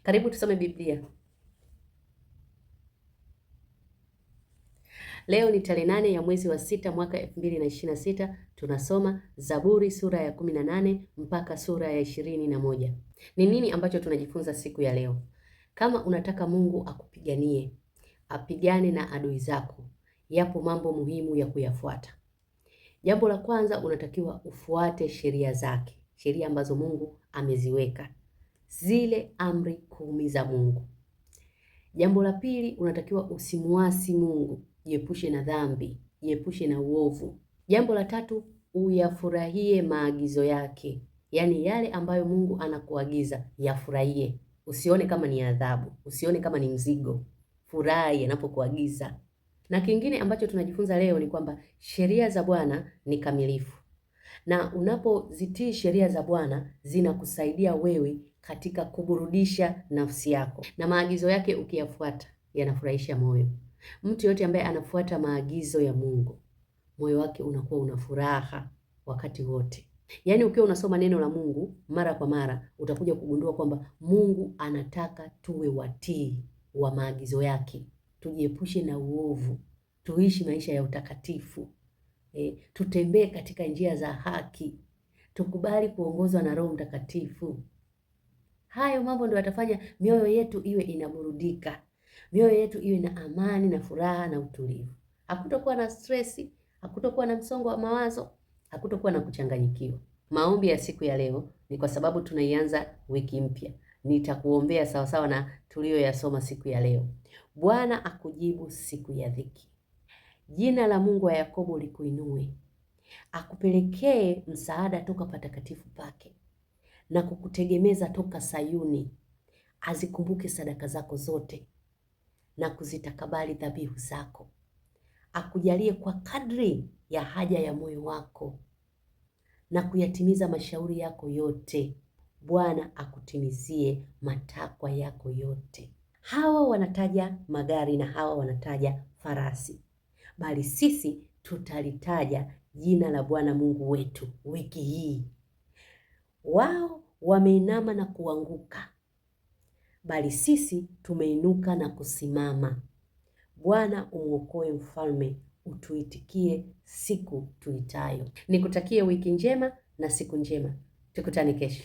Karibu tusome Biblia. Leo ni tarehe 8 ya mwezi wa 6 mwaka 2026. Tunasoma Zaburi sura ya 18 mpaka sura ya 21. Ni nini ambacho tunajifunza siku ya leo? Kama unataka Mungu akupiganie, apigane na adui zako, yapo mambo muhimu ya kuyafuata. Jambo la kwanza, unatakiwa ufuate sheria zake, sheria ambazo Mungu ameziweka, zile amri 10 za Mungu. Jambo la pili, unatakiwa usimuasi Mungu, jiepushe na dhambi, jiepushe na uovu. Jambo la tatu, uyafurahie maagizo yake, yaani yale ambayo Mungu anakuagiza yafurahie, usione kama ni adhabu, usione kama ni mzigo, furahi anapokuagiza. Na kingine ambacho tunajifunza leo ni kwamba sheria za Bwana ni kamilifu, na unapozitii sheria za Bwana zinakusaidia wewe katika kuburudisha nafsi yako, na maagizo yake ukiyafuata yanafurahisha moyo. Mtu yote ambaye anafuata maagizo ya Mungu, moyo wake unakuwa una furaha wakati wote. Yaani ukiwa unasoma neno la Mungu mara kwa mara, utakuja kugundua kwamba Mungu anataka tuwe watii wa maagizo yake, tujiepushe na uovu, tuishi maisha ya utakatifu, tutembee katika njia za haki, tukubali kuongozwa na Roho Mtakatifu. Hayo mambo ndio yatafanya mioyo yetu iwe inaburudika, mioyo yetu iwe na amani na furaha na utulivu. Hakutakuwa na stresi, hakutakuwa na msongo wa mawazo, hakutakuwa na kuchanganyikiwa. Maombi ya siku ya leo ni kwa sababu tunaianza wiki mpya. Nitakuombea sawasawa na tuliyoyasoma siku ya leo. Bwana akujibu siku ya dhiki. Jina la Mungu wa Yakobo likuinue, akupelekee msaada toka patakatifu pake, na kukutegemeza toka Sayuni. Azikumbuke sadaka zako zote na kuzitakabali dhabihu zako. Akujalie kwa kadri ya haja ya moyo wako na kuyatimiza mashauri yako yote. Bwana akutimizie matakwa yako yote. Hawa wanataja magari na hawa wanataja farasi, bali sisi tutalitaja jina la Bwana Mungu wetu wiki hii. Wao wameinama na kuanguka, bali sisi tumeinuka na kusimama. Bwana umuokoe mfalme, utuitikie siku tuitayo. Nikutakie wiki njema na siku njema. Tukutane kesho.